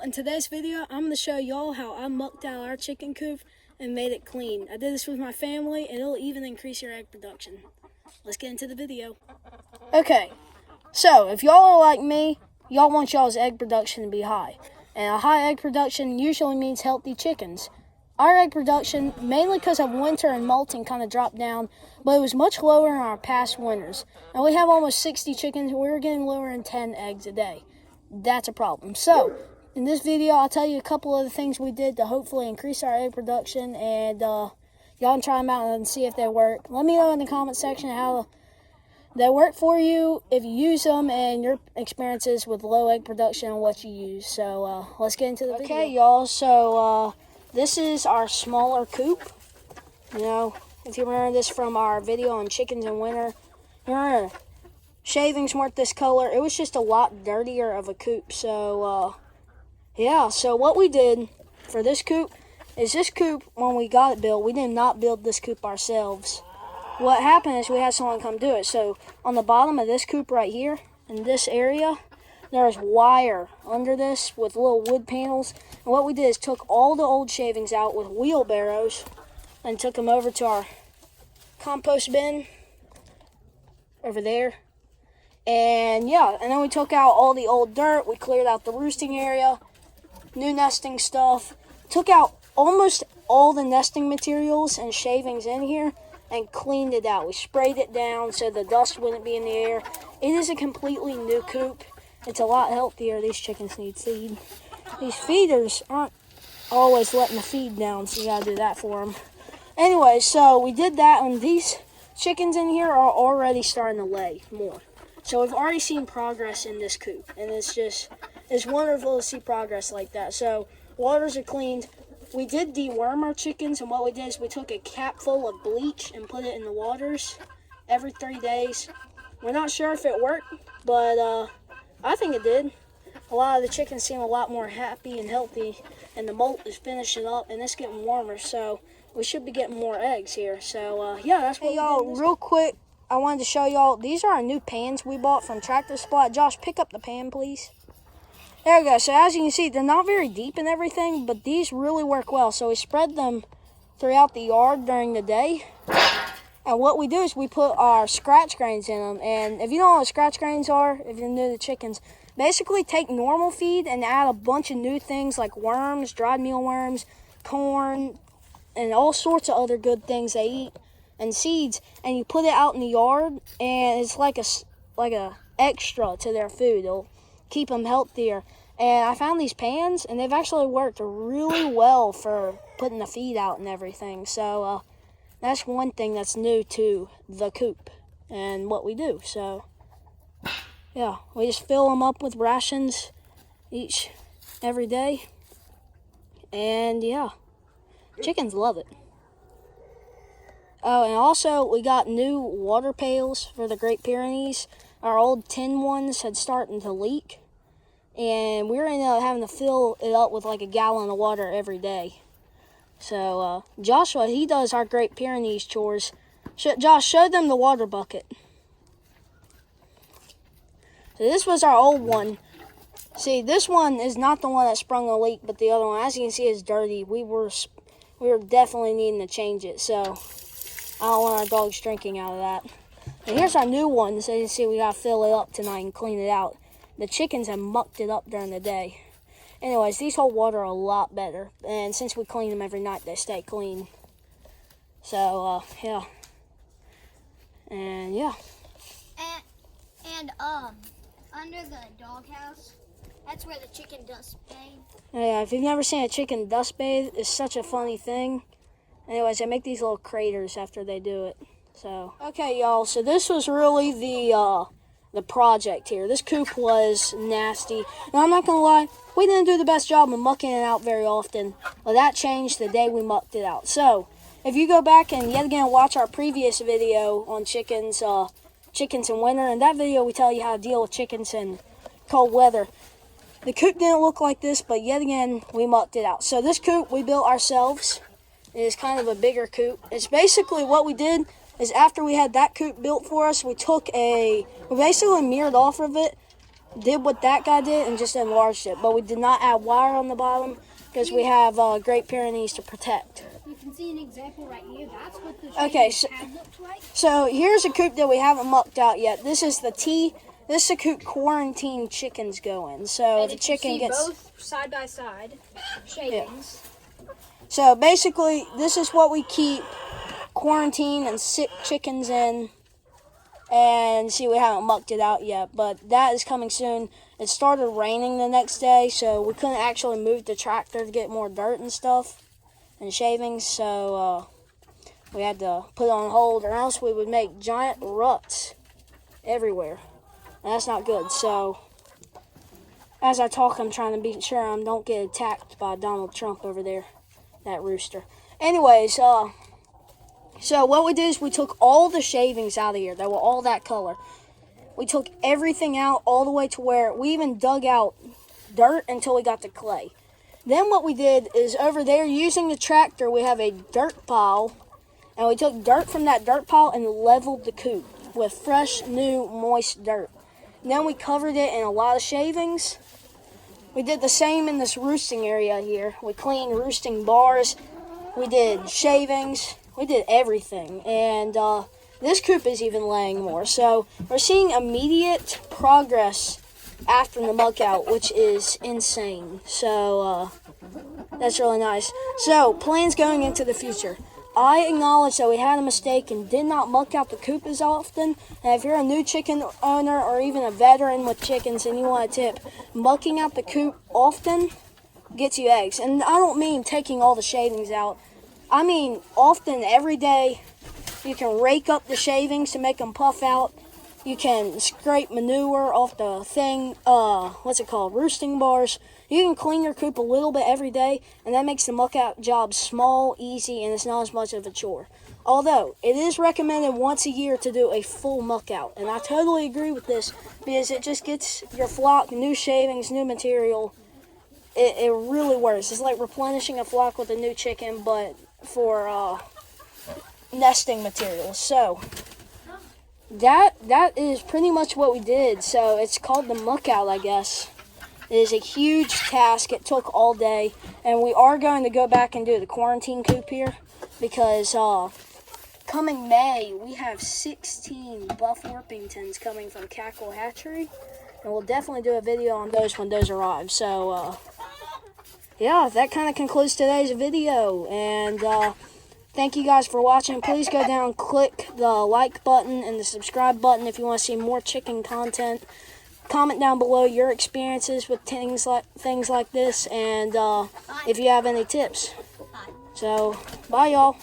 in today's video, I'm going to show y'all how I mucked out our chicken coop and made it clean. I did this with my family, and it'll even increase your egg production. Let's get into the video. Okay, so if y'all are like me, y'all want y'all's egg production to be high. And a high egg production usually means healthy chickens. Our egg production, mainly because of winter and molting, kind of dropped down, but it was much lower in our past winters. And we have almost 60 chickens, and we were getting lower than 10 eggs a day. That's a problem. So, in this video, I'll tell you a couple of the things we did to hopefully increase our egg production, and y'all can try them out and see if they work. Let me know in the comment section how they work for you, if you use them, and your experiences with low egg production and what you use. So, let's get into the video. Okay, y'all, so this is our smaller coop. You know, if you remember this from our video on chickens in winter, shavings weren't this color. It was just a lot dirtier of a coop. So, yeah, so what we did for this coop is this coop, when we got it built, we did not build this coop ourselves. What happened is we had someone come do it. So on the bottom of this coop right here, in this area, there's wire under this with little wood panels. And what we did is took all the old shavings out with wheelbarrows and took them over to our compost bin over there. And yeah, and then we took out all the old dirt. We cleared out the roosting area, new nesting stuff, took out almost all the nesting materials and shavings in here and cleaned it out. We sprayed it down so the dust wouldn't be in the air. It is a completely new coop. It's a lot healthier. These chickens need feed. These feeders aren't always letting the feed down, so you gotta do that for them. Anyway, so we did that, and these chickens in here are already starting to lay more. So we've already seen progress in this coop, and it's wonderful to see progress like that. So waters are cleaned. We did deworm our chickens, and what we did is we took a cap full of bleach and put it in the waters every 3 days. We're not sure if it worked, but I think it did. A lot of the chickens seem a lot more happy and healthy, and the molt is finishing up, and it's getting warmer, so we should be getting more eggs here. So yeah, that's what we did. Hey y'all, real quick, I wanted to show y'all, these are our new pans we bought from Tractor Supply. Josh, pick up the pan, please. There we go. So as you can see, they're not very deep and everything, but these really work well. So we spread them throughout the yard during the day. And what we do is we put our scratch grains in them. And if you don't know what scratch grains are, if you're new to chickens, basically take normal feed and add a bunch of new things like worms, dried mealworms, corn, and all sorts of other good things they eat, and seeds, and you put it out in the yard, and it's like a extra to their food. It'll keep them healthier. And I found these pans, and they've actually worked really well for putting the feed out and everything. So that's one thing that's new to the coop and what we do. So yeah, we just fill them up with rations every day, and yeah, chickens love it. Oh, and also we got new water pails for the Great Pyrenees. Our old tin ones had started to leak, and we were ended up having to fill it up with like a gallon of water every day. So Joshua, he does our Great Pyrenees chores. Josh, show them the water bucket. So this was our old one. See, this one is not the one that sprung a leak, but the other one, as you can see, is dirty. We were definitely needing to change it, so I don't want our dogs drinking out of that. And here's our new one. So you can see we gotta fill it up tonight and clean it out. The chickens have mucked it up during the day. Anyways, these hold water a lot better, and since we clean them every night, they stay clean. So yeah, and yeah. And under the doghouse, that's where the chicken dust bathe. Yeah, if you've never seen a chicken dust bathe, it's such a funny thing. Anyways, they make these little craters after they do it. So okay, y'all. So this was really the project here. This coop was nasty. And I'm not gonna lie, we didn't do the best job of mucking it out very often. But that changed the day we mucked it out. So if you go back and yet again watch our previous video on chickens in winter, in that video we tell you how to deal with chickens in cold weather. The coop didn't look like this, but yet again we mucked it out. So this coop we built ourselves. It is kind of a bigger coop. It's basically what we did is after we had that coop built for us, we basically mirrored off of it did what that guy did and just enlarged it. But we did not add wire on the bottom because we have Great Pyrenees to protect. You can see an example right here. That's what the pad looked like. So here's a coop that we haven't mucked out yet. This is the This is a coop quarantine chickens go in. So And the chicken gets both side by side shavings. Yeah. So basically, this is what we keep quarantine and sick chickens in. And see, we haven't mucked it out yet, but that is coming soon. It started raining the next day, so we couldn't actually move the tractor to get more dirt and stuff and shavings. So we had to put it on hold, or else we would make giant ruts everywhere. And that's not good. So as I talk, I'm trying to be sure I don't get attacked by Donald Trump over there, that rooster. Anyways, so what we did is we took all the shavings out of here. They were all that color. We took everything out all the way to where we even dug out dirt until we got to clay. Then what we did is over there, using the tractor, we have a dirt pile. And we took dirt from that dirt pile and leveled the coop with fresh, new, moist dirt. And then we covered it in a lot of shavings. We did the same in this roosting area here. We cleaned roosting bars. We did shavings. We did everything. And this coop is even laying more. So we're seeing immediate progress after the muck out, which is insane. So that's really nice. So plans going into the future. I acknowledge that we had a mistake and did not muck out the coop as often. And if you're a new chicken owner or even a veteran with chickens and you want a tip, mucking out the coop often gets you eggs. And I don't mean taking all the shavings out. I mean often, every day, you can rake up the shavings to make them puff out. You can scrape manure off the thing, roosting bars. You can clean your coop a little bit every day, and that makes the muck out job small, easy, and it's not as much of a chore. Although, it is recommended once a year to do a full muck out, and I totally agree with this, because it just gets your flock new shavings, new material. It really works. It's like replenishing a flock with a new chicken, but for nesting materials. So that is pretty much what we did. So it's called the muck out, I guess. It is a huge task. It took all day, and we are going to go back and do the quarantine coop here because coming May we have 16 buff Orpingtons coming from Cackle Hatchery, and we'll definitely do a video on those when those arrive. So yeah, that kind of concludes today's video, and thank you guys for watching. Please go down, click the like button and the subscribe button if you want to see more chicken content. Comment down below your experiences with things like this, and if you have any tips. So, bye y'all.